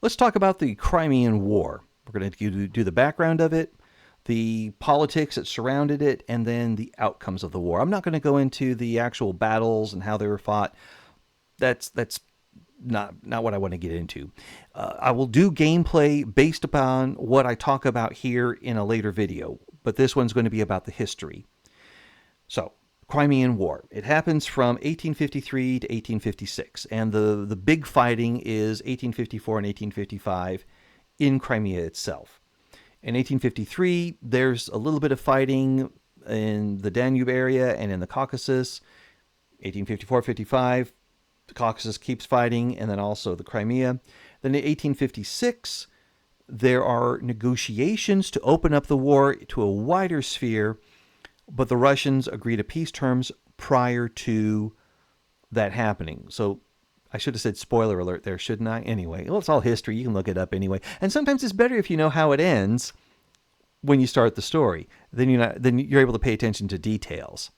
Let's talk about the Crimean War. We're going to do the background of it, the politics that surrounded it, and then the outcomes of the war. I'm not going to go into the actual battles and how they were fought. That's not what I want to get into. I will do gameplay based upon what I talk about here in a later video, but this one's going to be about the history. So, Crimean War. It happens from 1853 to 1856, and the big fighting is 1854 and 1855 in Crimea itself. In 1853, there's a little bit of fighting in the Danube area and in the Caucasus. 1854-55, the Caucasus keeps fighting, and then also the Crimea. Then in 1856, there are negotiations to open up the war to a wider sphere, but the Russians agree to peace terms prior to that happening. So I should have said spoiler alert there, shouldn't I? Anyway, well, it's all history. You can look it up anyway. And sometimes it's better if you know how it ends when you start the story. Then you're able to pay attention to details.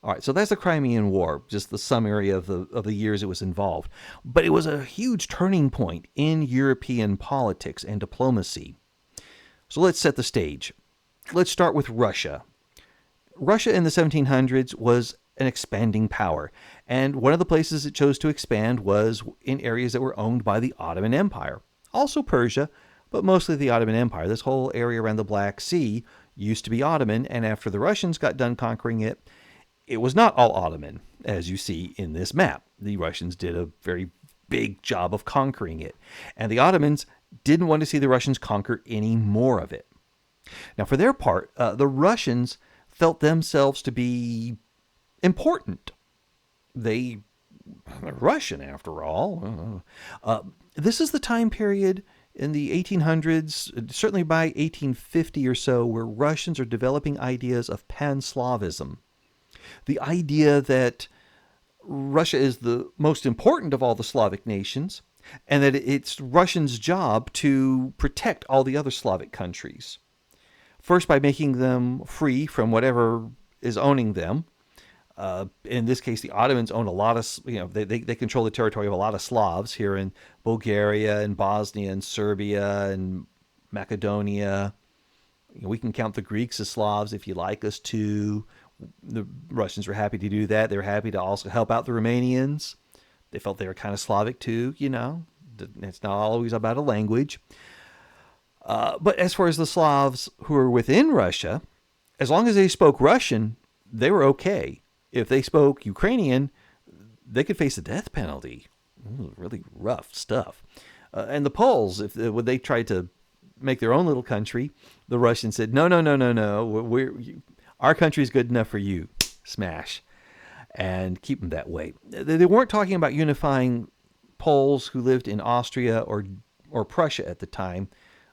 All right, so that's the Crimean War, just the summary of the years it was involved. But it was a huge turning point in European politics and diplomacy. So let's set the stage. Let's start with Russia. Russia in the 1700s was an expanding power, and one of the places it chose to expand was in areas that were owned by the Ottoman Empire. Also Persia, but mostly the Ottoman Empire. This whole area around the Black Sea used to be Ottoman, and after the Russians got done conquering it, it was not all Ottoman, as you see in this map. The Russians did a very big job of conquering it, and the Ottomans didn't want to see the Russians conquer any more of it. Now, for their part, the Russians felt themselves to be important. They're Russian, after all. This is the time period in the 1800s, certainly by 1850 or so, where Russians are developing ideas of pan-Slavism. The idea that Russia is the most important of all the Slavic nations, and that it's Russians' job to protect all the other Slavic countries. First, by making them free from whatever is owning them. In this case, the Ottomans own a lot of, they control the territory of a lot of Slavs here in Bulgaria and Bosnia and Serbia and Macedonia. We can count the Greeks as Slavs if you like us to. The Russians were happy to do that. They were happy to also help out the Romanians. They felt they were kind of Slavic too, It's not always about a language. But as far as the Slavs who were within Russia, as long as they spoke Russian, they were okay. If they spoke Ukrainian, they could face the death penalty. Really rough stuff. And the Poles, when they tried to make their own little country, the Russians said, no. Our country's good enough for you. Smash. And keep them that way. They weren't talking about unifying Poles who lived in Austria or Prussia at the time.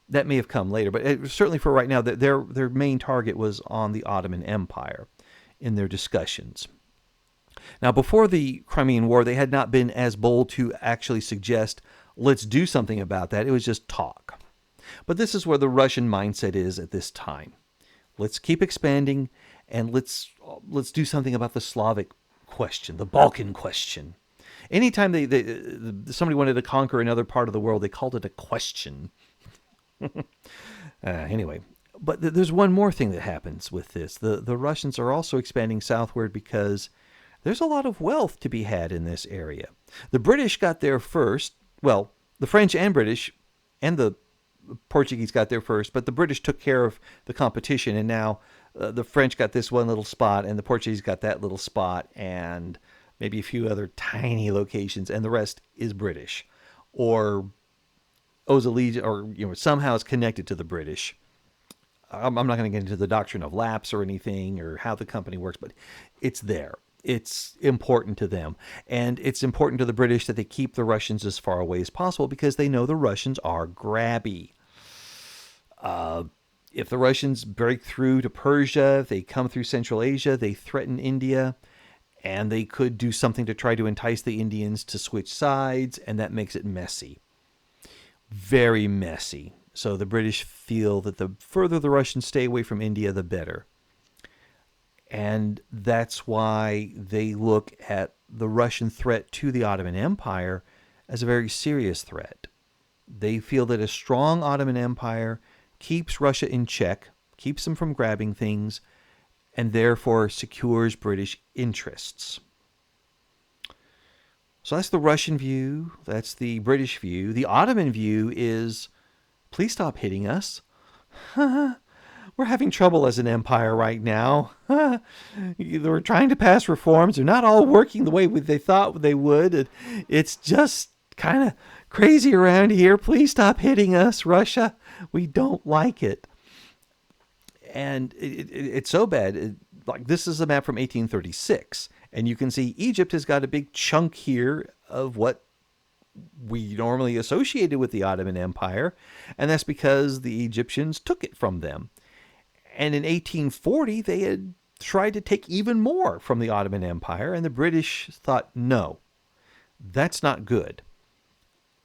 That may have come later, but certainly for right now, their main target was on the Ottoman Empire in their discussions. Now, before the Crimean War, they had not been as bold to actually suggest, let's do something about that. It was just talk. But this is where the Russian mindset is at this time. Let's keep expanding, and let's do something about the Slavic question, the Balkan question. Anytime somebody wanted to conquer another part of the world, they called it a question. Anyway, but there's one more thing that happens with this. The Russians are also expanding southward because there's a lot of wealth to be had in this area. The British got there first. Well, the French and British and the Portuguese got there first, but the British took care of the competition, and now the French got this one little spot, and the Portuguese got that little spot, and maybe a few other tiny locations, and the rest is British, or owes allegiance, or somehow is connected to the British. I'm not going to get into the doctrine of lapse or anything, or how the company works, but it's there. It's important to them. And it's important to the British that they keep the Russians as far away as possible because they know the Russians are grabby. If the Russians break through to Persia, if they come through Central Asia, they threaten India, and they could do something to try to entice the Indians to switch sides, and that makes it messy. Very messy. So the British feel that the further the Russians stay away from India, the better. And that's why they look at the Russian threat to the Ottoman Empire as a very serious threat. They feel that a strong Ottoman Empire keeps Russia in check, keeps them from grabbing things, and therefore secures British interests. So that's the Russian view. That's the British view. The Ottoman view is, please stop hitting us. We're having trouble as an empire right now. We're trying to pass reforms. They're not all working the way they thought they would. It's just kind of crazy around here. Please stop hitting us, Russia. We don't like it. And it's so bad. Like, this is a map from 1836. And you can see Egypt has got a big chunk here of what we normally associated with the Ottoman Empire. And that's because the Egyptians took it from them. And in 1840, they had tried to take even more from the Ottoman Empire. And the British thought, no, that's not good.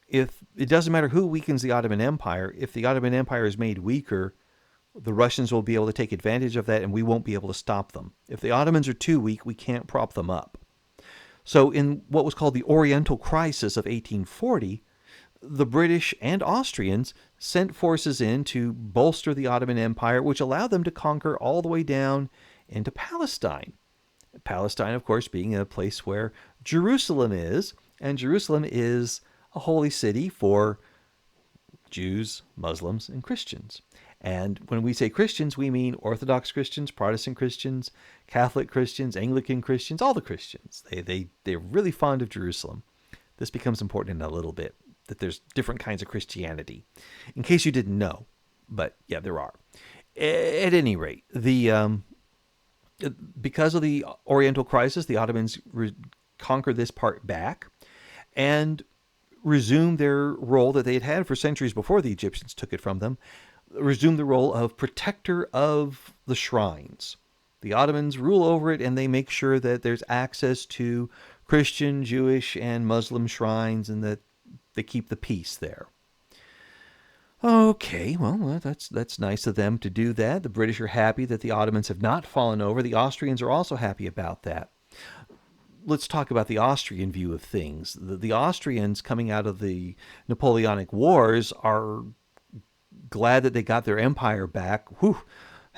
If it doesn't matter who weakens the Ottoman Empire, if the Ottoman Empire is made weaker, the Russians will be able to take advantage of that and we won't be able to stop them. If the Ottomans are too weak, we can't prop them up. So in what was called the Oriental Crisis of 1840, the British and Austrians sent forces in to bolster the Ottoman Empire, which allowed them to conquer all the way down into Palestine. Palestine, of course, being a place where Jerusalem is, and Jerusalem is a holy city for Jews, Muslims, and Christians. And when we say Christians, we mean Orthodox Christians, Protestant Christians, Catholic Christians, Anglican Christians, all the Christians. They're really fond of Jerusalem. This becomes important in a little bit, that there's different kinds of Christianity, in case you didn't know. But yeah, there are. At any rate, because of the Oriental Crisis, the Ottomans conquered this part back and resumed their role that they had had for centuries before the Egyptians took it from them, resumed the role of protector of the shrines. The Ottomans rule over it, and they make sure that there's access to Christian, Jewish, and Muslim shrines, and that they keep the peace there. Okay, well, that's nice of them to do that. The British are happy that the Ottomans have not fallen over. The Austrians are also happy about that. Let's talk about the Austrian view of things. The Austrians, coming out of the Napoleonic Wars, are glad that they got their empire back. Whew,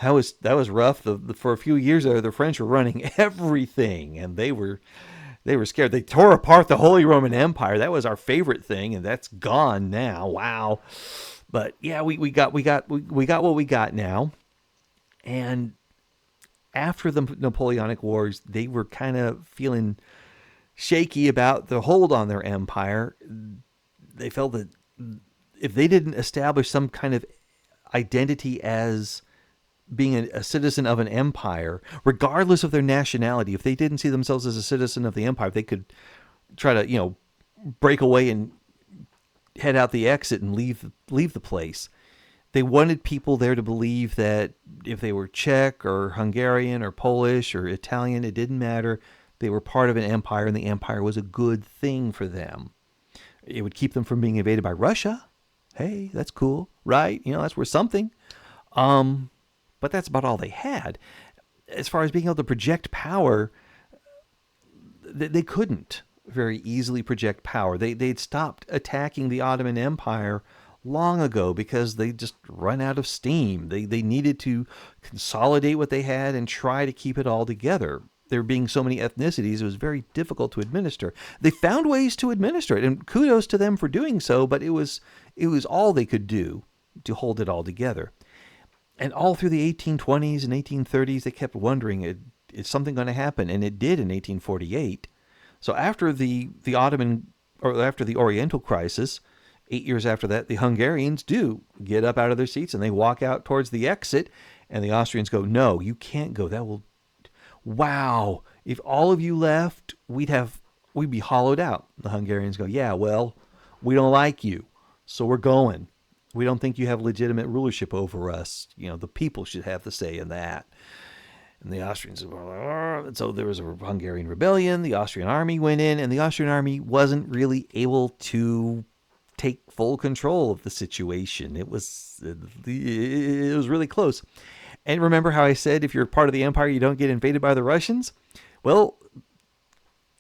that was rough. For a few years there, the French were running everything, and they were scared. They tore apart the Holy Roman Empire. That was our favorite thing, and that's gone now. Wow. But yeah, we got what we got now. And after the Napoleonic Wars, they were kind of feeling shaky about the hold on their empire. They felt that if they didn't establish some kind of identity as being a citizen of an empire, regardless of their nationality, if they didn't see themselves as a citizen of the empire, they could try to, break away and head out the exit and leave the place. They wanted people there to believe that if they were Czech or Hungarian or Polish or Italian, it didn't matter. They were part of an empire, and the empire was a good thing for them. It would keep them from being invaded by Russia. Hey, that's cool, right? That's worth something. But that's about all they had. As far as being able to project power, they couldn't very easily project power. They'd stopped attacking the Ottoman Empire long ago because they just run out of steam. They needed to consolidate what they had and try to keep it all together. There being so many ethnicities, it was very difficult to administer. They found ways to administer it, and kudos to them for doing so, but it was all they could do to hold it all together. And all through the 1820s and 1830s, they kept wondering, is something going to happen? And it did in 1848. So after the Oriental Crisis, 8 years after that, the Hungarians do get up out of their seats and they walk out towards the exit, and the Austrians go, no, you can't go. Wow, if all of you left, we'd be hollowed out. The Hungarians go, yeah, well, we don't like you, so we're going. We don't think you have legitimate rulership over us. The people should have the say in that. And the Austrians were like, so there was a Hungarian rebellion. The Austrian army went in, and the Austrian army wasn't really able to take full control of the situation. It was really close. And remember how I said if you're part of the empire, you don't get invaded by the Russians? Well,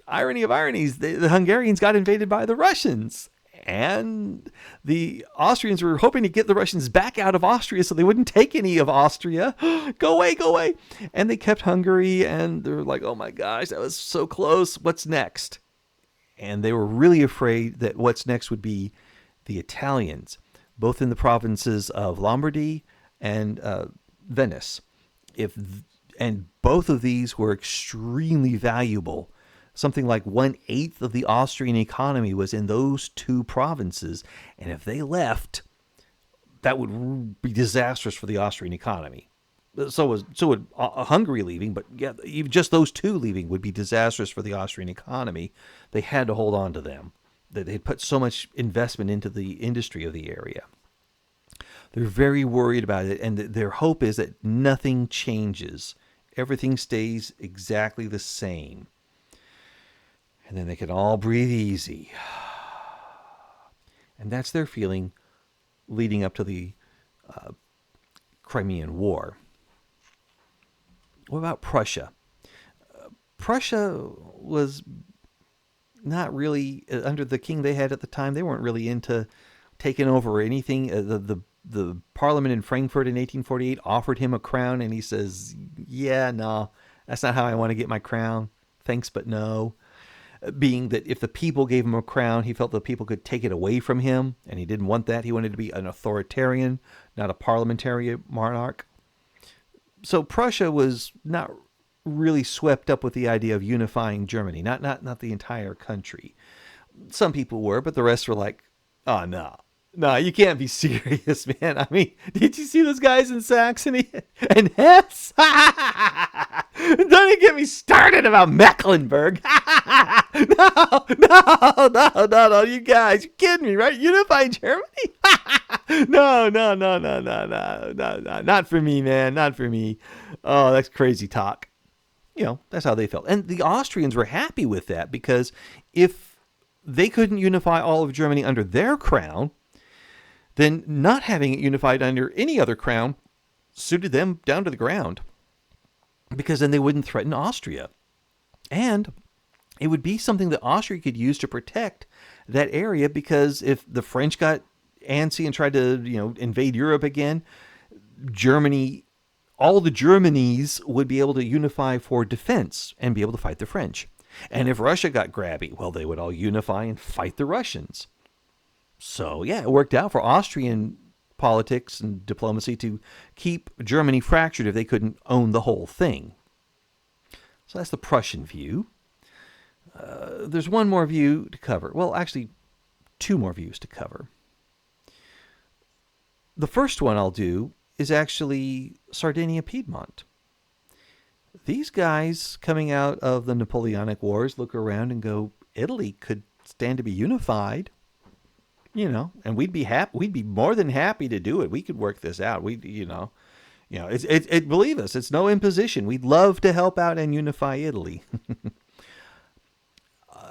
irony of ironies, the Hungarians got invaded by the Russians. And the Austrians were hoping to get the Russians back out of Austria so they wouldn't take any of Austria. Go away, go away. And they kept Hungary, and they were like, oh my gosh, that was so close. What's next? And they were really afraid that what's next would be the Italians, both in the provinces of Lombardy and Venice. And both of these were extremely valuable. Something like 1/8 of the Austrian economy was in those two provinces. And if they left, that would be disastrous for the Austrian economy. So would Hungary leaving, but yeah, even just those two leaving would be disastrous for the Austrian economy. They had to hold on to them. They put so much investment into the industry of the area. They're very worried about it, and their hope is that nothing changes. Everything stays exactly the same. And then they can all breathe easy. And that's their feeling leading up to the Crimean War. What about Prussia? Prussia was not really, under the king they had at the time, they weren't really into taking over anything. The parliament in Frankfurt in 1848 offered him a crown, and he says, yeah, no, that's not how I want to get my crown. Thanks, but no. Being that if the people gave him a crown, he felt the people could take it away from him, and he didn't want that. He wanted to be an authoritarian, not a parliamentary monarch. So Prussia was not really swept up with the idea of unifying Germany, not the entire country. Some people were, but the rest were like, oh, no, you can't be serious, man. I mean, did you see those guys in Saxony and Hesse? Don't even get me started about Mecklenburg. No, you guys, you're kidding me, right? Unifying Germany? No, not for me, man, not for me. Oh, that's crazy talk. That's how they felt. And the Austrians were happy with that, because if they couldn't unify all of Germany under their crown, then not having it unified under any other crown suited them down to the ground, because then they wouldn't threaten Austria. And it would be something that Austria could use to protect that area, because if the French got antsy and tried to, invade Europe again, Germany, all the Germanies would be able to unify for defense and be able to fight the French. And if Russia got grabby, well, they would all unify and fight the Russians. So, yeah, it worked out for Austrian politics and diplomacy to keep Germany fractured if they couldn't own the whole thing. So that's the Prussian view. There's one more view to cover. Well, actually, two more views to cover. The first one I'll do is actually Sardinia-Piedmont. These guys coming out of the Napoleonic Wars look around and go, Italy could stand to be unified. And we'd be happy. We'd be more than happy to do it. We could work this out. Believe us, it's no imposition. We'd love to help out and unify Italy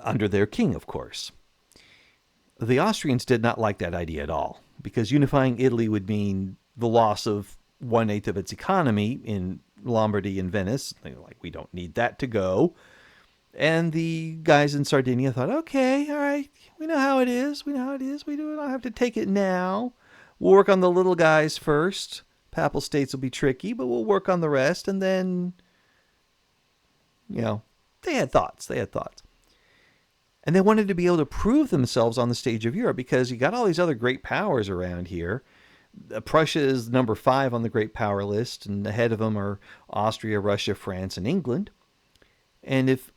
under their king, of course. The Austrians did not like that idea at all, because unifying Italy would mean the loss of 1/8 of its economy in Lombardy and Venice. They were like, we don't need that to go. And the guys in Sardinia thought, okay, all right, we know how it is. We don't have to take it now. We'll work on the little guys first. Papal states will be tricky, but we'll work on the rest. And then, they had thoughts. And they wanted to be able to prove themselves on the stage of Europe, because you got all these other great powers around here. Prussia is number 5 on the great power list, and ahead of them are Austria, Russia, France, and England. And if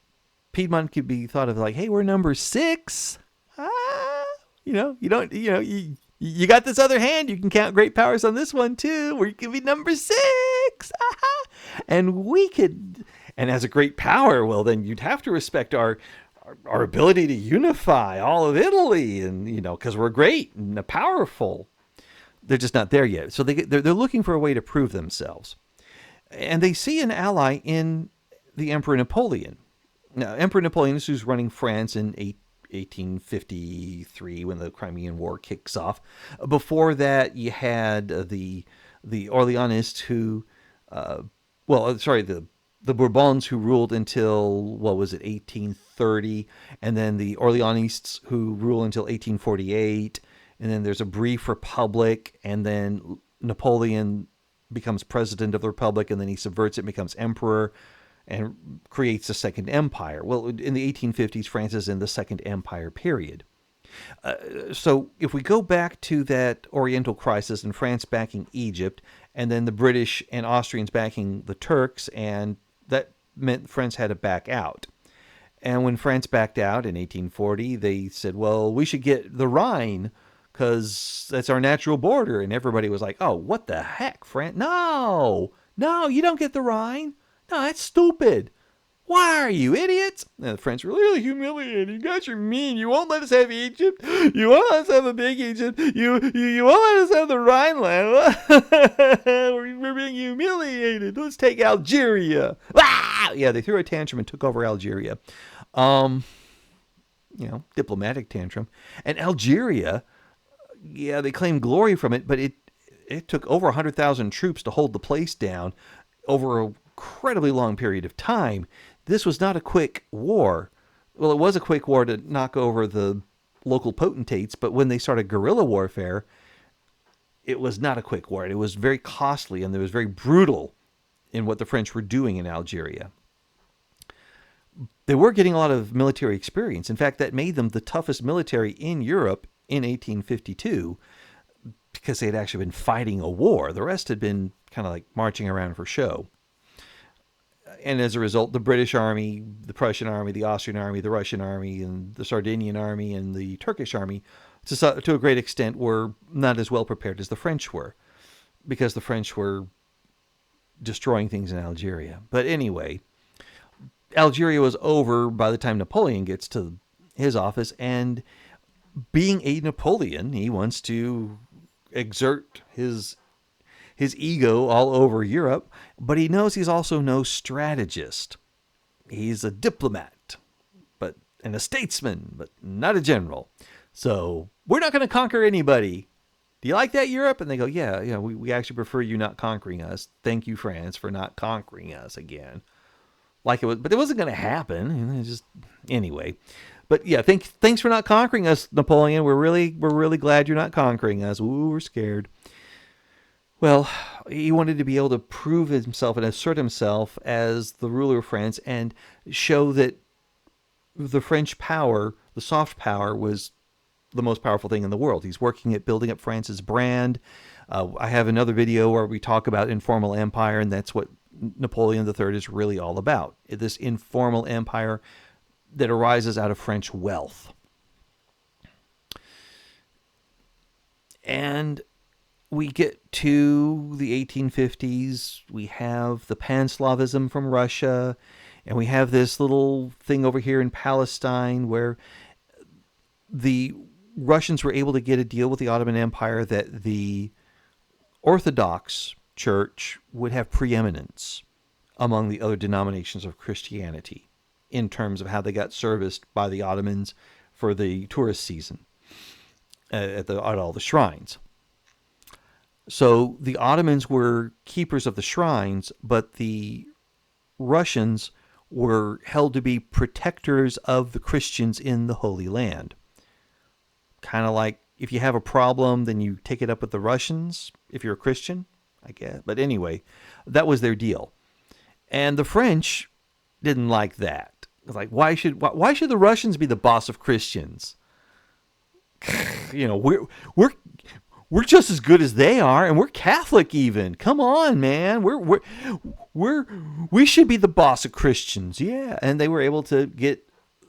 Piedmont could be thought of like, hey, we're number 6. You got this other hand. You can count great powers on this one too. We could be number 6. And we could, and as a great power, well, then you'd have to respect our ability to unify all of Italy, and because we're great and powerful. They're just not there yet. So they're looking for a way to prove themselves, and they see an ally in the Emperor Napoleon. Now, Emperor Napoleon is who's running France in 1853 when the Crimean War kicks off. Before that, you had the Orleanists who, the the Bourbons, who ruled until, what was it, 1830, and then the Orleanists, who rule until 1848, and then there's a brief republic, and then Napoleon becomes president of the republic, and then he subverts it and becomes emperor and creates a second empire. Well, in the 1850s, France is in the Second Empire period. So if we go back to that Oriental crisis and France backing Egypt, and then the British and Austrians backing the Turks, and that meant France had to back out. And when France backed out in 1840, they said, well, we should get the Rhine because that's our natural border. And everybody was like, oh, what the heck, France? No, you don't get the Rhine. No, that's stupid. Why are you idiots? And the French were really humiliated. You guys are mean. You won't let us have Egypt. You won't let us have the big Egypt. You won't let us have the Rhineland. We're being humiliated. Let's take Algeria. Ah! Yeah, they threw a tantrum and took over Algeria. Diplomatic tantrum. And Algeria, yeah, they claimed glory from it, but it took over 100,000 troops to hold the place down over an incredibly long period of time. This was not a quick war. Well, it was a quick war to knock over the local potentates, but when they started guerrilla warfare, it was not a quick war. It was very costly, and it was very brutal in what the French were doing in Algeria. They were getting a lot of military experience. In fact, that made them the toughest military in Europe in 1852 because they had actually been fighting a war. The rest had been kind of like marching around for show. And as a result, the British army, the Prussian army, the Austrian army, the Russian army, and the Sardinian army, and the Turkish army, to a great extent, were not as well prepared as the French were, because the French were destroying things in Algeria. But anyway, Algeria was over by the time Napoleon gets to his office, and being a Napoleon, he wants to exert his ego all over Europe, but he knows he's also no strategist. He's a diplomat, and a statesman, but not a general. So we're not going to conquer anybody. Do you like that, Europe? And they go, yeah, we actually prefer you not conquering us. Thank you, France, for not conquering us again. Like it was, but it wasn't going to happen. Anyway. But yeah, thanks for not conquering us, Napoleon. We're really glad you're not conquering us. Ooh, we're scared. Well, he wanted to be able to prove himself and assert himself as the ruler of France and show that the French power, the soft power, was the most powerful thing in the world. He's working at building up France's brand. I have another video where we talk about informal empire, and that's what Napoleon III is really all about. This informal empire that arises out of French wealth. And we get to the 1850s, we have the Pan-Slavism from Russia, and we have this little thing over here in Palestine where the Russians were able to get a deal with the Ottoman Empire that the Orthodox Church would have preeminence among the other denominations of Christianity in terms of how they got serviced by the Ottomans for the tourist season at all the shrines. So the Ottomans were keepers of the shrines, but the Russians were held to be protectors of the Christians in the Holy Land. Kind of like if you have a problem, then you take it up with the Russians, if you're a Christian, I guess. But anyway, that was their deal. And the French didn't like that. It's like, why should the Russians be the boss of Christians? We're just as good as they are, and we're Catholic even. Come on, man. We should be the boss of Christians. Yeah. And they were able to get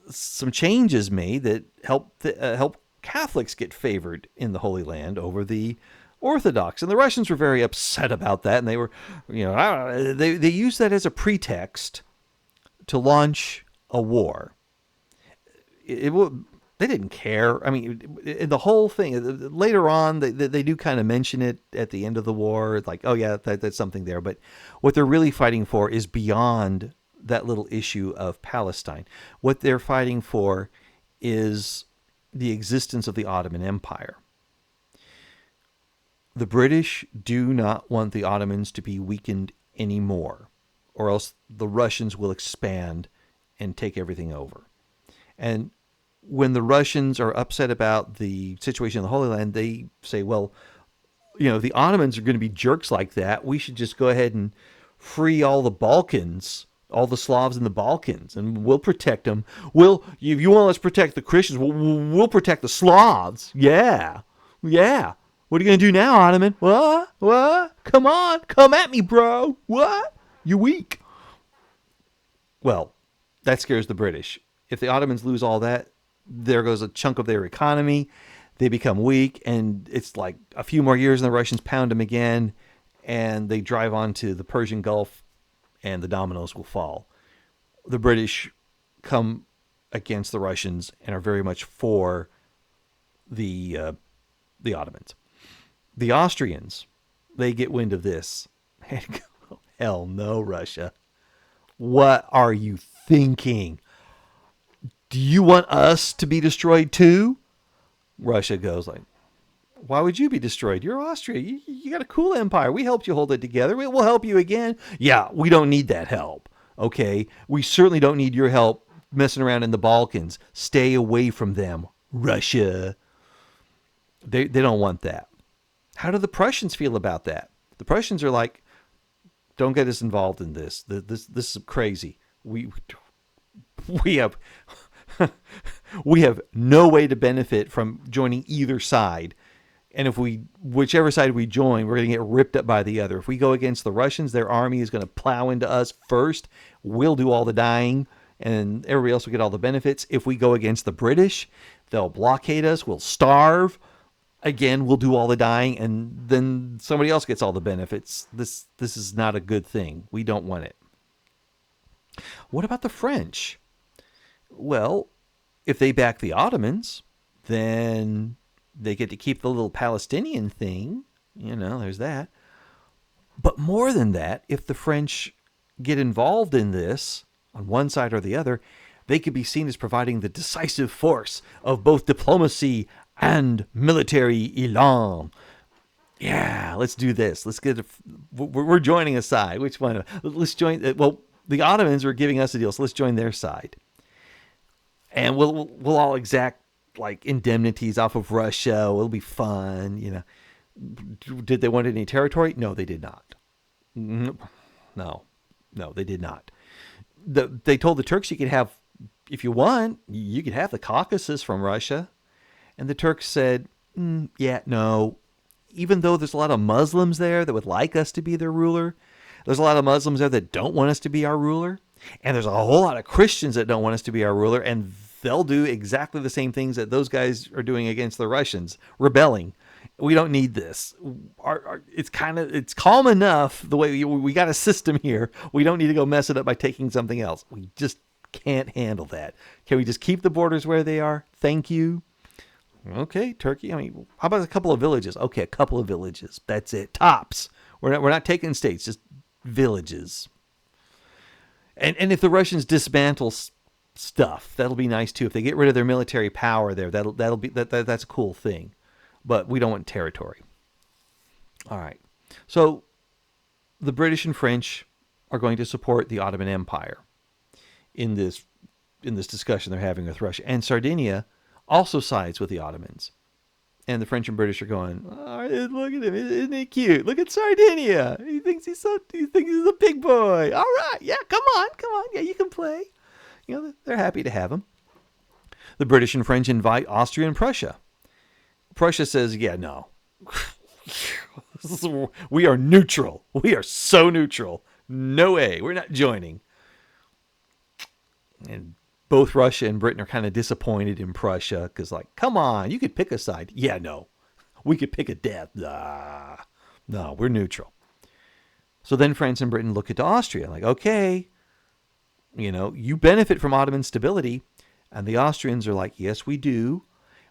some changes made that help Catholics get favored in the Holy Land over the Orthodox. And the Russians were very upset about that, and they were, they used that as a pretext to launch a war. They didn't care. I mean, the whole thing, later on, they do kind of mention it at the end of the war. It's like, oh, yeah, that's something there. But what they're really fighting for is beyond that little issue of Palestine. What they're fighting for is the existence of the Ottoman Empire. The British do not want the Ottomans to be weakened anymore. or else the Russians will expand and take everything over. And when the Russians are upset about the situation in the Holy Land, they say, well, the Ottomans are going to be jerks like that. We should just go ahead and free all the Balkans, all the Slavs in the Balkans, and we'll protect them. If you want us to protect the Christians, we'll protect the Slavs. Yeah. Yeah. What are you going to do now, Ottoman? What? Come on. Come at me, bro. What? You're weak. Well, that scares the British. If the Ottomans lose all that, there goes a chunk of their economy. They become weak, and it's like a few more years, and the Russians pound them again, and they drive onto the Persian Gulf, and the dominoes will fall. The British come against the Russians and are very much for the Ottomans. The Austrians, they get wind of this and go, hell no, Russia. What are you thinking? Do you want us to be destroyed too? Russia goes like, why would you be destroyed? You're Austria. You got a cool empire. We helped you hold it together. We'll help you again. Yeah, we don't need that help. Okay? We certainly don't need your help messing around in the Balkans. Stay away from them, Russia. They don't want that. How do the Prussians feel about that? The Prussians are like, don't get us involved in this. This is crazy. We have we have no way to benefit from joining either side. And whichever side we join, we're going to get ripped up by the other. If we go against the Russians, their army is going to plow into us first. We'll do all the dying, and everybody else will get all the benefits. If we go against the British, they'll blockade us. We'll starve. Again, we'll do all the dying, and then somebody else gets all the benefits. This is not a good thing. We don't want it. What about the French? Well, if they back the Ottomans, then they get to keep the little Palestinian thing. There's that. But more than that, if the French get involved in this on one side or the other, they could be seen as providing the decisive force of both diplomacy and military elan. Yeah, let's do this. We're joining a side. Which one? Let's join. Well, the Ottomans are giving us a deal, so let's join their side. And we'll all exact like indemnities off of Russia. It'll be fun, Did they want any territory? No, they did not. No, they did not. They told the Turks you could have, if you want, you could have the Caucasus from Russia. And the Turks said, yeah, no. Even though there's a lot of Muslims there that would like us to be their ruler, there's a lot of Muslims there that don't want us to be our ruler. And there's a whole lot of Christians that don't want us to be our ruler, and they'll do exactly the same things that those guys are doing against the Russians, rebelling. We don't need this. It's calm enough the way we got a system here. We don't need to go mess it up by taking something else. We just can't handle that. Can we just keep the borders where they are? Thank you. Okay, Turkey. How about a couple of villages? Okay, a couple of villages. That's it. Tops. We're not taking states, just villages. And if the Russians dismantle stuff, that'll be nice too. If they get rid of their military power there, that's a cool thing. But we don't want territory. All right. So the British and French are going to support the Ottoman Empire in this discussion they're having with Russia. And Sardinia also sides with the Ottomans. And the French and British are going, oh, look at him. Isn't he cute? Look at Sardinia. He thinks he's a big boy. All right. Yeah, come on. Yeah, you can play. They're happy to have him. The British and French invite Austria and Prussia. Prussia says, yeah, no. We are neutral. We are so neutral. No way. We're not joining. And both Russia and Britain are kind of disappointed in Prussia because, like, come on, you could pick a side. Yeah, no. We could pick a death. No, we're neutral. So then France and Britain look at Austria like, okay, you benefit from Ottoman stability. And the Austrians are like, yes, we do.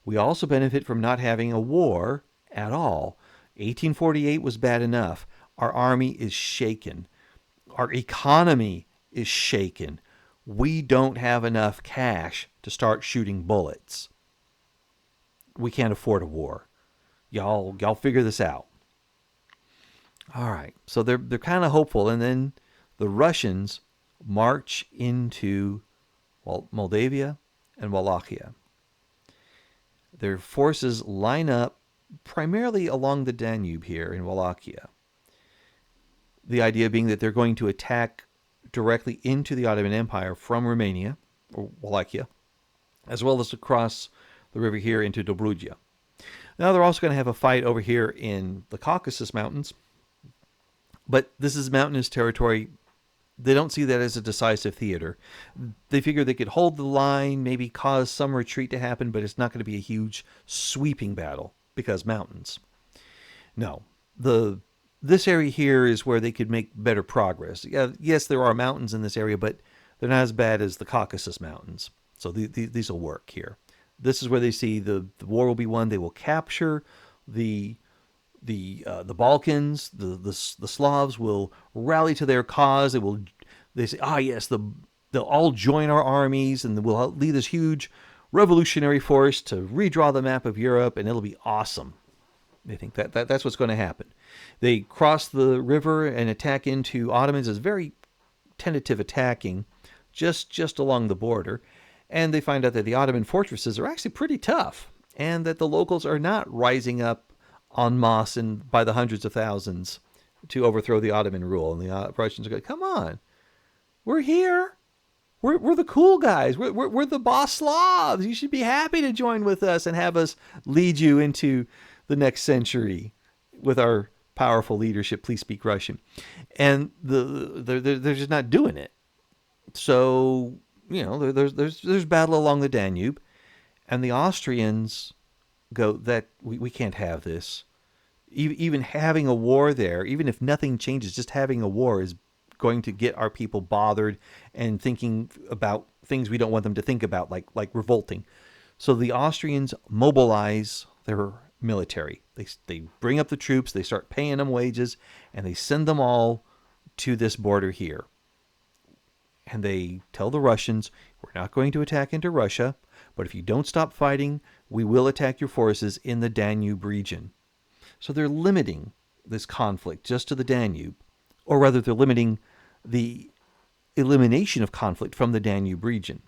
We also benefit from not having a war at all. 1848 was bad enough. Our army is shaken. Our economy is shaken. We don't have enough cash to start shooting bullets. We can't afford a war. Y'all figure this out. All right. So they're kind of hopeful, and then the Russians march into Moldavia and Wallachia. Their forces line up primarily along the Danube here in Wallachia. The idea being that they're going to attack directly into the Ottoman Empire from Romania, or Wallachia, as well as across the river here into Dobruja. Now they're also going to have a fight over here in the Caucasus Mountains, but this is mountainous territory. They don't see that as a decisive theater. They figure they could hold the line, maybe cause some retreat to happen, but it's not going to be a huge sweeping battle because mountains. No, this area here is where they could make better progress. Yes, there are mountains in this area, but they're not as bad as the Caucasus Mountains. So these will work here. This is where they see the war will be won. They will capture the Balkans. The Slavs will rally to their cause. They say, yes, they'll all join our armies, and we'll lead this huge revolutionary force to redraw the map of Europe, and it'll be awesome. They think that's what's going to happen. They cross the river and attack into Ottomans as very tentative attacking, just along the border. And they find out that the Ottoman fortresses are actually pretty tough, and that the locals are not rising up en masse and by the hundreds of thousands to overthrow the Ottoman rule. And the Russians are going, come on, we're here. We're the cool guys. We're the boss Slavs. You should be happy to join with us and have us lead you into the next century with our powerful leadership. Please speak Russian. And they're just not doing it. So, there's battle along the Danube, and the Austrians go, that we can't have this. Even having a war there, even if nothing changes, just having a war is going to get our people bothered and thinking about things we don't want them to think about, like revolting. So the Austrians mobilize their military. They bring up the troops, they start paying them wages, and they send them all to this border here. And they tell the Russians, we're not going to attack into Russia, but if you don't stop fighting, we will attack your forces in the Danube region. So they're limiting this conflict just to the Danube, or rather they're limiting the elimination of conflict from the Danube region.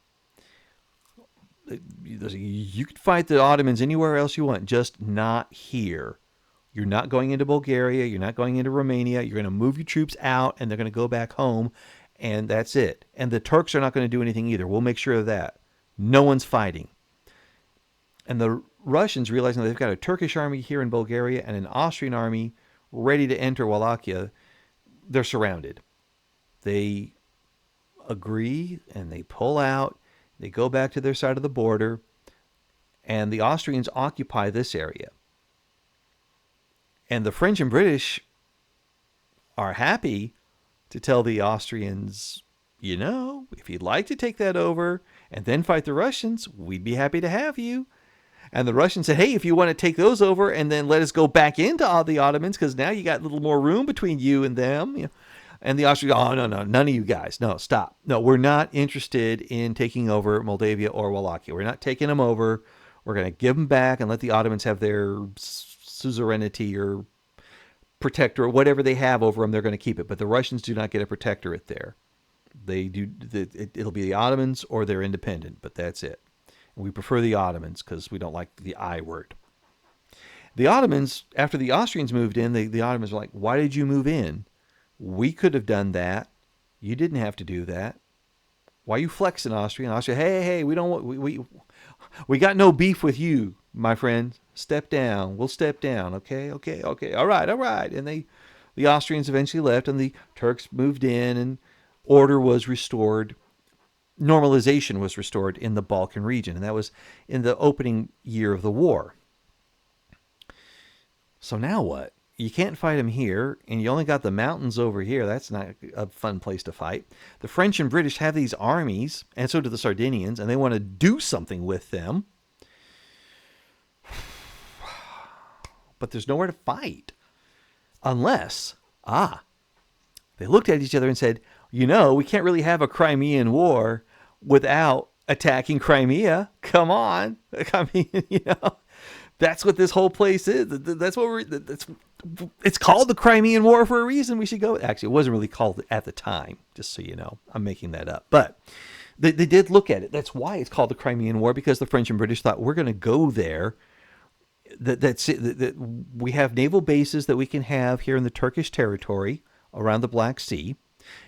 You could fight the Ottomans anywhere else you want, just not here. You're not going into Bulgaria, you're not going into Romania, you're going to move your troops out and they're going to go back home. And that's it. And the Turks are not going to do anything either. We'll make sure of that. No one's fighting. And the Russians, realizing they've got a Turkish army here in Bulgaria and an Austrian army ready to enter Wallachia, they're surrounded. They agree and they pull out. They go back to their side of the border. And the Austrians occupy this area. And the French and British are happy to tell the Austrians, if you'd like to take that over and then fight the Russians, we'd be happy to have you. And the Russians said, hey, if you want to take those over and then let us go back into all the Ottomans, because now you got a little more room between you and them. And the Austrians, oh, no, none of you guys. No, stop. No, we're not interested in taking over Moldavia or Wallachia. We're not taking them over. We're going to give them back and let the Ottomans have their suzerainty or protector, or whatever they have over them, they're going to keep it. But the Russians do not get a protectorate there. They do. It'll be the Ottomans or they're independent, but that's it. And we prefer the Ottomans because we don't like the I word. The Ottomans, after the Austrians moved in, the Ottomans were like, why did you move in? We could have done that. You didn't have to do that. Why are you flexing, Austria? And Austria, hey, we don't want, we got no beef with you, my friend. Step down. We'll step down. Okay. All right. And the Austrians eventually left, and the Turks moved in, and order was restored. Normalization was restored in the Balkan region, and that was in the opening year of the war. So now what? You can't fight them here, and you only got the mountains over here. That's not a fun place to fight. The French and British have these armies, and so do the Sardinians, and they want to do something with them. But there's nowhere to fight. Unless, they looked at each other and said, we can't really have a Crimean War without attacking Crimea. Come on. I mean, That's what this whole place is. That's what it's called the Crimean War for a reason. We should go. Actually, it wasn't really called at the time, just so you know. I'm making that up. But they did look at it. That's why it's called the Crimean War, because the French and British thought, we're going to go there. That's it. That we have naval bases that we can have here in the Turkish territory around the Black Sea.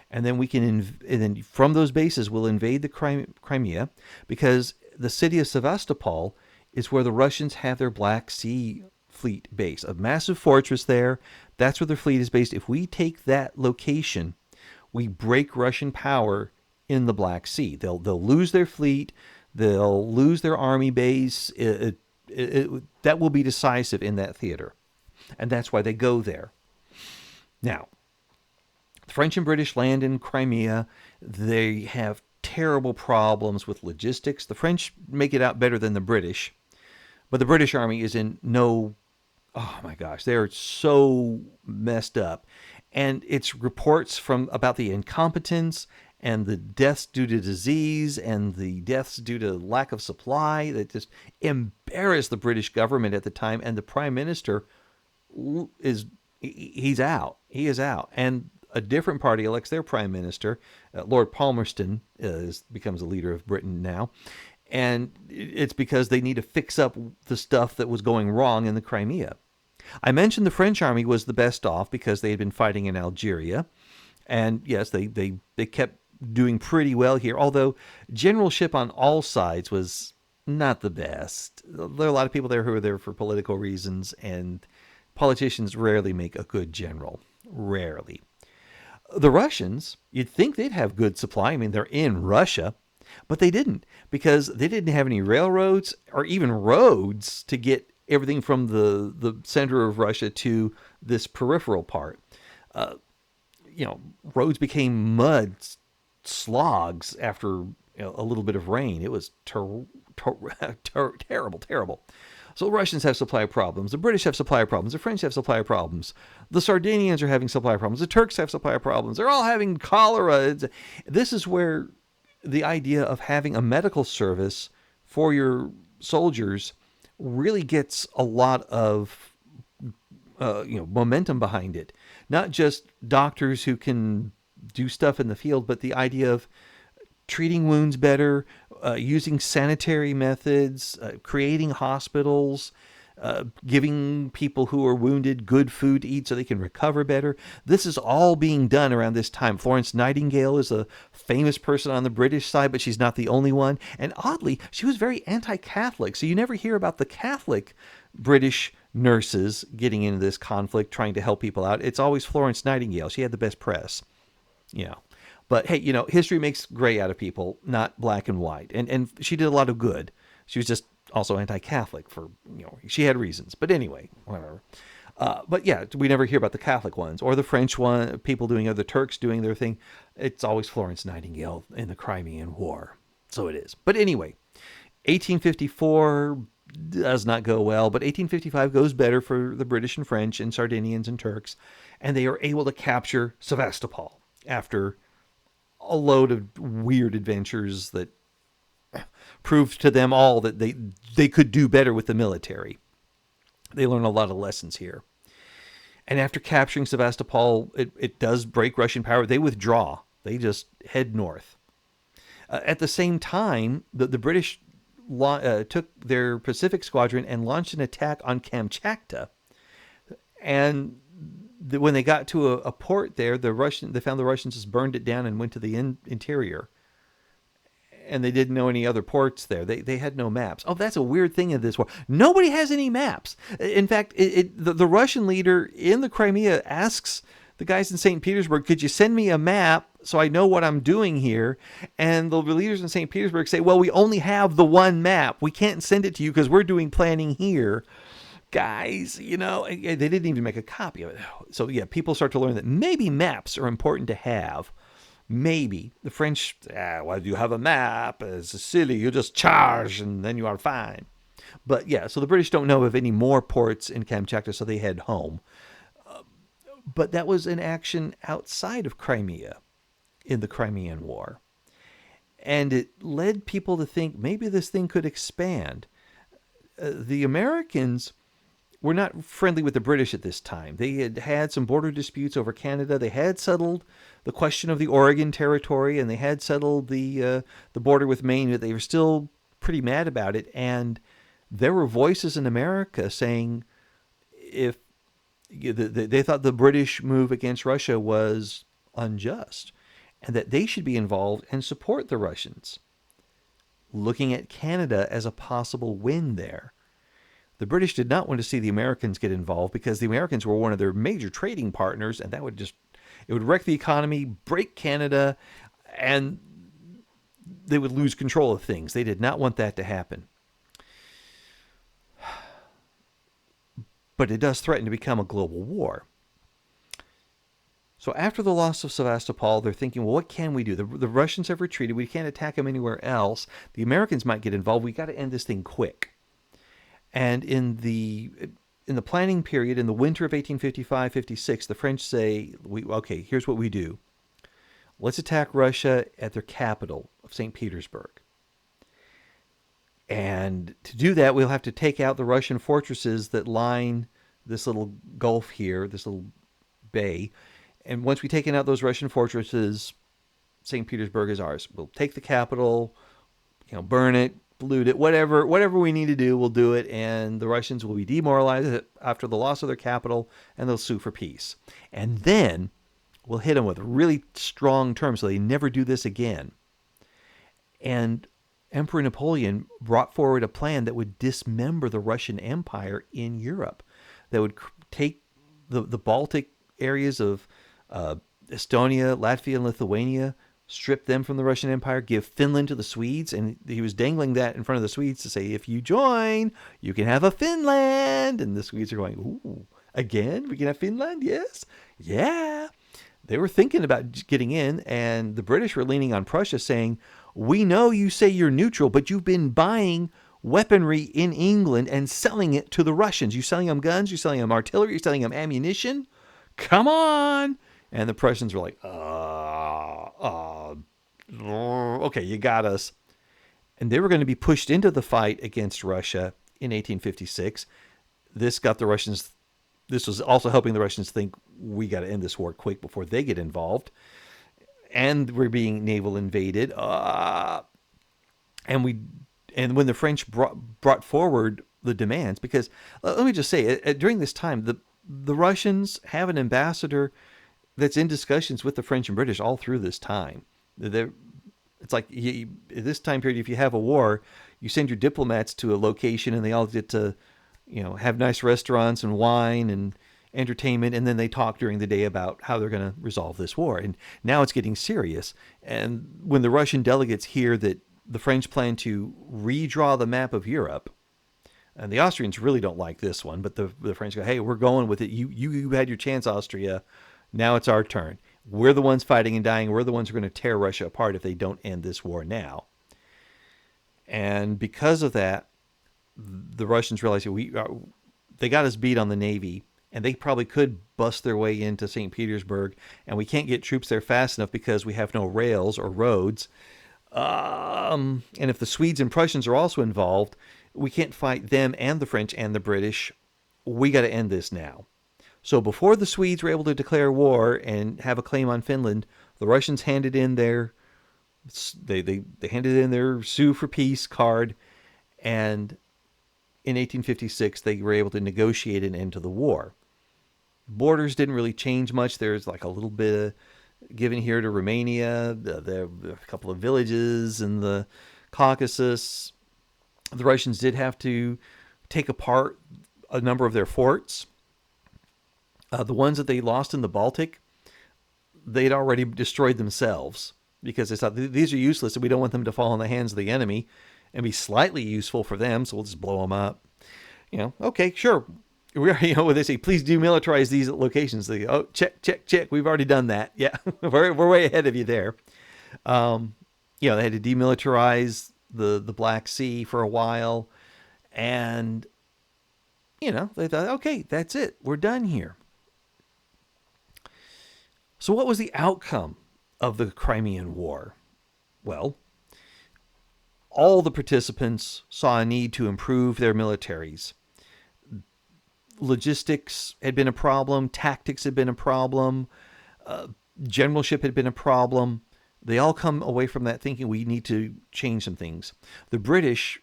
And then and then from those bases, we'll invade the Crimea, because the city of Sevastopol is where the Russians have their Black Sea fleet base, a massive fortress there. That's where their fleet is based. If we take that location, we break Russian power in the Black Sea. They'll lose their fleet. They'll lose their army base. That will be decisive in that theater, and that's why they go there. Now, the French and British land in Crimea. They have terrible problems with logistics. The French make it out better than the British, but the British army is in no, oh my gosh, they're so messed up. And it's reports about the incompetence and the deaths due to disease and the deaths due to lack of supply that just embarrassed the British government at the time. And the prime minister he's out. He is out. And a different party elects their prime minister. Lord Palmerston becomes the leader of Britain now. And it's because they need to fix up the stuff that was going wrong in the Crimea. I mentioned the French army was the best off because they had been fighting in Algeria. And yes, they kept doing pretty well here, although generalship on all sides was not the best. There are a lot of people there who are there for political reasons, and politicians rarely make a good general. Rarely. The Russians, you'd think they'd have good supply. I mean, they're in Russia, but they didn't, because they didn't have any railroads or even roads to get everything from the center of Russia to this peripheral part. Roads became mud slogs after a little bit of rain. It was terrible, terrible. So the Russians have supply problems. The British have supply problems. The French have supply problems. The Sardinians are having supply problems. The Turks have supply problems. They're all having cholera. This is where the idea of having a medical service for your soldiers really gets a lot of momentum behind it. Not just doctors who can do stuff in the field, but the idea of treating wounds better, using sanitary methods, creating hospitals, giving people who are wounded good food to eat so they can recover better. This is all being done around this time. Florence Nightingale is a famous person on the British side, but she's not the only one. And oddly, she was very anti-Catholic. So you never hear about the Catholic British nurses getting into this conflict, trying to help people out. It's always Florence Nightingale. She had the best press. But hey, history makes gray out of people, not black and white. And she did a lot of good. She was just also anti-Catholic for, she had reasons. But anyway, whatever. But yeah, we never hear about the Catholic ones or the French one, people doing the Turks doing their thing. It's always Florence Nightingale in the Crimean War. So it is. But anyway, 1854 does not go well, but 1855 goes better for the British and French and Sardinians and Turks. And they are able to capture Sevastopol after a load of weird adventures that proved to them all that they could do better with the military. They learn a lot of lessons here. And after capturing Sevastopol, it does break Russian power. They withdraw. They just head north. At the same time, the British took their Pacific Squadron and launched an attack on Kamchatka. And when they got to a port there, they found the Russians just burned it down and went to the interior. And they didn't know any other ports there. They had no maps. Oh, that's a weird thing in this war. Nobody has any maps. In fact, the Russian leader in the Crimea asks the guys in St. Petersburg, could you send me a map so I know what I'm doing here? And the leaders in St. Petersburg say, well, we only have the one map. We can't send it to you because we're doing planning here. Guys, they didn't even make a copy of it. So yeah, people start to learn that maybe maps are important to have. Maybe. The French, well, you have a map, it's silly, you just charge and then you are fine. But yeah, so the British don't know of any more ports in Kamchatka, so they head home. But that was an action outside of Crimea in the Crimean War. And it led people to think maybe this thing could expand. the Americans were not friendly with the British at this time. They had had some border disputes over Canada. They had settled the question of the Oregon Territory, and they had settled the border with Maine, but they were still pretty mad about it. And there were voices in America saying if they thought the British move against Russia was unjust and that they should be involved and support the Russians, looking at Canada as a possible win there. The British did not want to see the Americans get involved because the Americans were one of their major trading partners, and that would it would wreck the economy, break Canada, and they would lose control of things. They did not want that to happen. But it does threaten to become a global war. So after the loss of Sevastopol, they're thinking, well, what can we do? The Russians have retreated. We can't attack them anywhere else. The Americans might get involved. We got to end this thing quick. And in the planning period, in the winter of 1855-56, the French say, okay, here's what we do. Let's attack Russia at their capital of St. Petersburg. And to do that, we'll have to take out the Russian fortresses that line this little gulf here, this little bay. And once we've taken out those Russian fortresses, St. Petersburg is ours. We'll take the capital, burn it, loot it, whatever we need to do, we'll do it. And the Russians will be demoralized after the loss of their capital, and they'll sue for peace. And then we'll hit them with really strong terms so they never do this again. And Emperor Napoleon brought forward a plan that would dismember the Russian Empire in Europe, that would take the Baltic areas of Estonia, Latvia, and Lithuania, strip them from the Russian Empire, give Finland to the Swedes, and he was dangling that in front of the Swedes to say, if you join, you can have a Finland. And the Swedes are going, ooh, again? We can have Finland? Yes? Yeah. They were thinking about getting in, and the British were leaning on Prussia saying, we know you say you're neutral, but you've been buying weaponry in England and selling it to the Russians. You're selling them guns, you're selling them artillery, you're selling them ammunition. Come on. And the Prussians were like, okay, you got us. And they were going to be pushed into the fight against Russia in 1856. This was also helping the Russians think, we got to end this war quick before they get involved. And we're being naval invaded. And when the French brought forward the demands, because let me just say, during this time, the Russians have an ambassador that's in discussions with the French and British all through this time. It's like at this time period, if you have a war, you send your diplomats to a location and they all get to, have nice restaurants and wine and entertainment, and then they talk during the day about how they're going to resolve this war. And now it's getting serious. And when the Russian delegates hear that the French plan to redraw the map of Europe, and the Austrians really don't like this one, but the French go, hey, we're going with it. You had your chance, Austria. Now it's our turn. We're the ones fighting and dying. We're the ones who are going to tear Russia apart if they don't end this war now. And because of that, the Russians realized they got us beat on the Navy, and they probably could bust their way into St. Petersburg, and we can't get troops there fast enough because we have no rails or roads. And if the Swedes and Prussians are also involved, we can't fight them and the French and the British. We got to end this now. So before the Swedes were able to declare war and have a claim on Finland, the Russians handed in their sue for peace card, and in 1856 they were able to negotiate an end to the war. Borders didn't really change much. There's like a little bit of given here to Romania. There are a couple of villages in the Caucasus. The Russians did have to take apart a number of their forts. The ones that they lost in the Baltic, they'd already destroyed themselves because they thought these are useless and we don't want them to fall in the hands of the enemy and be slightly useful for them, so we'll just blow them up. Okay, sure. When they say, please demilitarize these locations, they go, check. We've already done that. Yeah, we're way ahead of you there. They had to demilitarize the Black Sea for a while. And, they thought, okay, that's it. We're done here. So what was the outcome of the Crimean War? Well, all the participants saw a need to improve their militaries. Logistics had been a problem, tactics had been a problem, generalship had been a problem. They all come away from that thinking we need to change some things. The British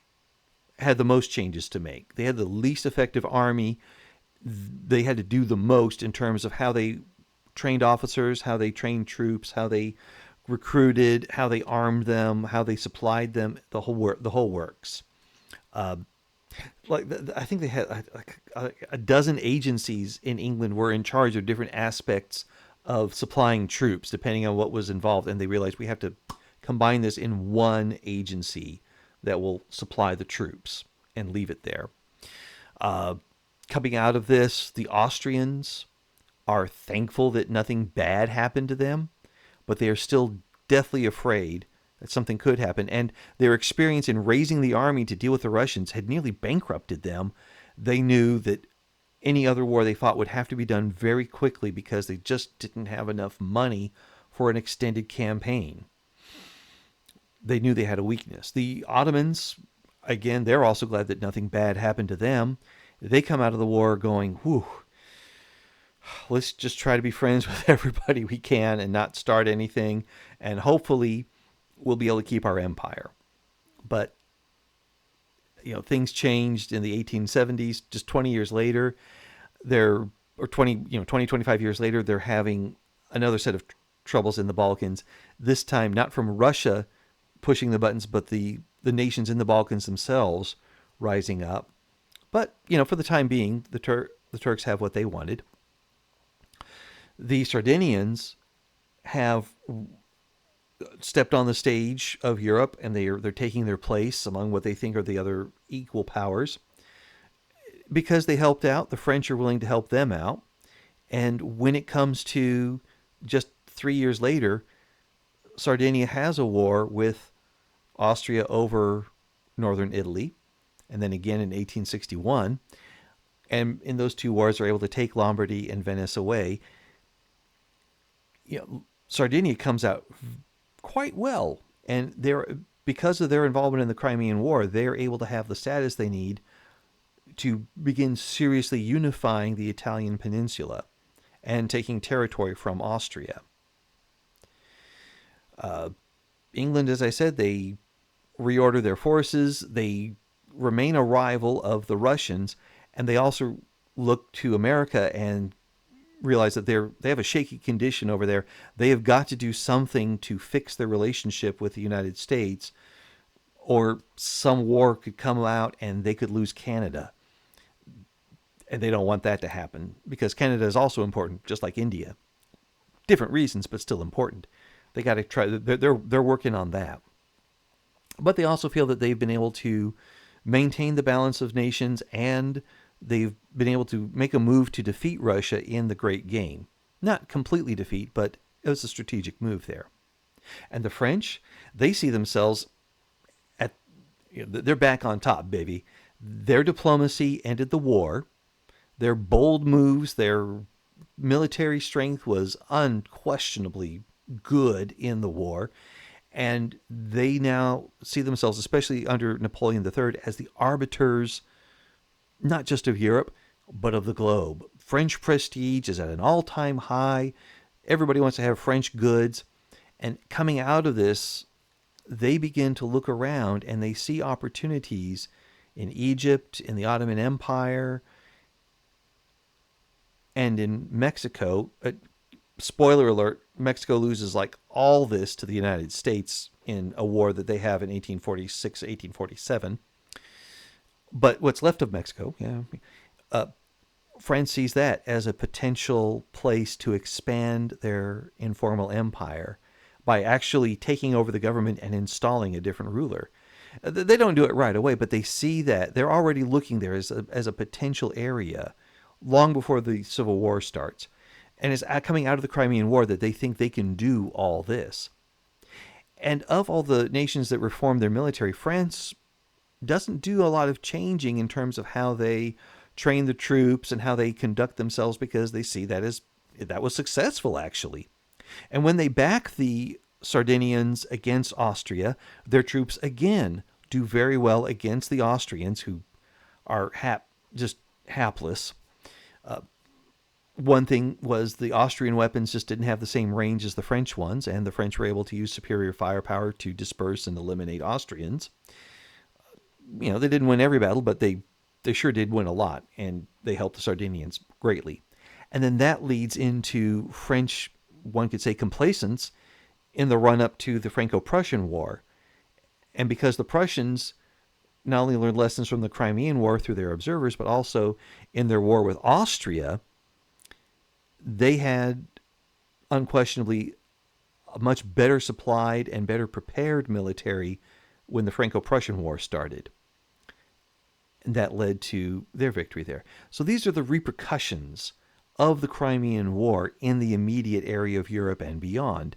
had the most changes to make. They had the least effective army. They had to do the most in terms of how they trained officers, how they trained troops, how they recruited, how they armed them, how they supplied them, the whole works. I think they had like a dozen agencies in England were in charge of different aspects of supplying troops, depending on what was involved, and they realized we have to combine this in one agency that will supply the troops and leave it there. Coming out of this, the Austrians are thankful that nothing bad happened to them, but they are still deathly afraid that something could happen. And their experience in raising the army to deal with the Russians had nearly bankrupted them. They knew that any other war they fought would have to be done very quickly because they just didn't have enough money for an extended campaign. They knew they had a weakness. The Ottomans, again, they're also glad that nothing bad happened to them. They come out of the war going, whew, let's just try to be friends with everybody we can and not start anything, and hopefully we'll be able to keep our empire. But things changed in the 1870s. Just 20 years later, 25 years later, they're having another set of troubles in the Balkans. This time, not from Russia pushing the buttons, but the nations in the Balkans themselves rising up. But for the time being, the Turks have what they wanted. The Sardinians have stepped on the stage of Europe, and they're taking their place among what they think are the other equal powers. Because they helped out, the French are willing to help them out. And when it comes to just 3 years later, Sardinia has a war with Austria over northern Italy, and then again in 1861. And in those two wars, they're able to take Lombardy and Venice away. Sardinia comes out quite well, and because of their involvement in the Crimean War, they're able to have the status they need to begin seriously unifying the Italian peninsula and taking territory from Austria. England, as I said, they reorder their forces. They remain a rival of the Russians, and they also look to America and realize that they have a shaky condition over there. They have got to do something to fix their relationship with the United States, or some war could come out and they could lose Canada. And they don't want that to happen because Canada is also important, just like India. Different reasons, but still important. They got to try. They're working on that. But they also feel that they've been able to maintain the balance of nations, and they've been able to make a move to defeat Russia in the Great Game. Not completely defeat, but it was a strategic move there. And the French, they see themselves they're back on top, baby. Their diplomacy ended the war. Their bold moves, their military strength was unquestionably good in the war. And they now see themselves, especially under Napoleon III, as the arbiters, not just of Europe, but of the globe. French prestige is at an all-time high. Everybody wants to have French goods. And coming out of this, they begin to look around and they see opportunities in Egypt, in the Ottoman Empire, and in Mexico. Spoiler alert, Mexico loses like all this to the United States in a war that they have in 1846, 1847. But what's left of Mexico, France sees that as a potential place to expand their informal empire by actually taking over the government and installing a different ruler. They don't do it right away, but they see that. They're already looking there as a potential area long before the Civil War starts. And it's coming out of the Crimean War that they think they can do all this. And of all the nations that reformed their military, France doesn't do a lot of changing in terms of how they train the troops and how they conduct themselves, because they see that was successful, actually. And when they back the Sardinians against Austria, their troops again do very well against the Austrians, who are just hapless. One thing was the Austrian weapons just didn't have the same range as the French ones, and the French were able to use superior firepower to disperse and eliminate Austrians. They didn't win every battle, but they sure did win a lot, and they helped the Sardinians greatly. And then that leads into French, one could say, complacence in the run-up to the Franco-Prussian War. And because the Prussians not only learned lessons from the Crimean War through their observers, but also in their war with Austria, they had unquestionably a much better supplied and better prepared military when the Franco-Prussian War started. And that led to their victory there. So these are the repercussions of the Crimean War in the immediate area of Europe and beyond.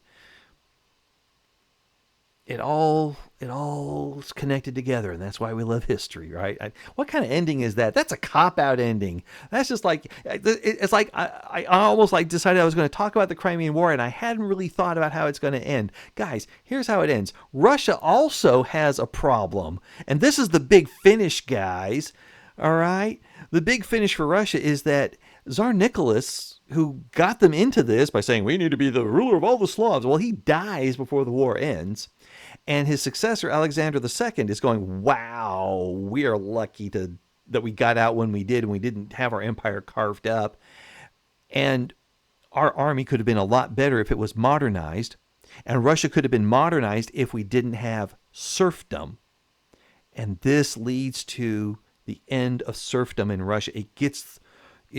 It all is connected together, and that's why we love history, right? What kind of ending is that? That's a cop-out ending. That's just like, it's like I almost like decided I was going to talk about the Crimean War, and I hadn't really thought about how it's going to end. Guys, here's how it ends. Russia also has a problem, and this is the big finish, guys. All right? The big finish for Russia is that Tsar Nicholas, who got them into this by saying, we need to be the ruler of all the Slavs, well, he dies before the war ends. And his successor, Alexander II, is going, wow, we are lucky that we got out when we did and we didn't have our empire carved up. And our army could have been a lot better if it was modernized. And Russia could have been modernized if we didn't have serfdom. And this leads to the end of serfdom in Russia.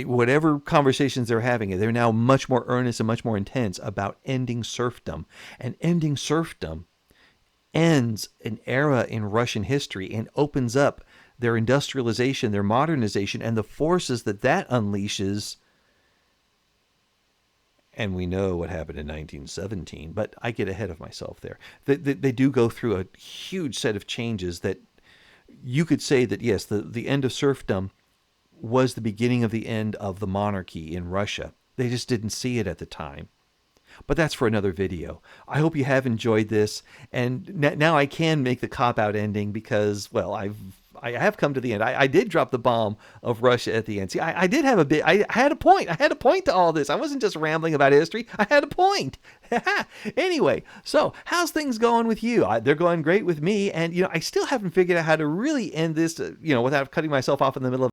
Whatever conversations they're having, they're now much more earnest and much more intense about ending serfdom. And ending serfdom ends an era in Russian history and opens up their industrialization, their modernization, and the forces that unleashes. And we know what happened in 1917, but I get ahead of myself there. They do go through a huge set of changes that you could say that, yes, the end of serfdom was the beginning of the end of the monarchy in Russia. They just didn't see it at the time. But that's for another video. I hope you have enjoyed this. And now I can make the cop-out ending because, well, I have come to the end. I did drop the bomb of Russia at the end. See, I did have a bit. I had a point. I had a point to all this. I wasn't just rambling about history. I had a point. Anyway, so how's things going with you? They're going great with me. And, I still haven't figured out how to really end this, without cutting myself off in the middle of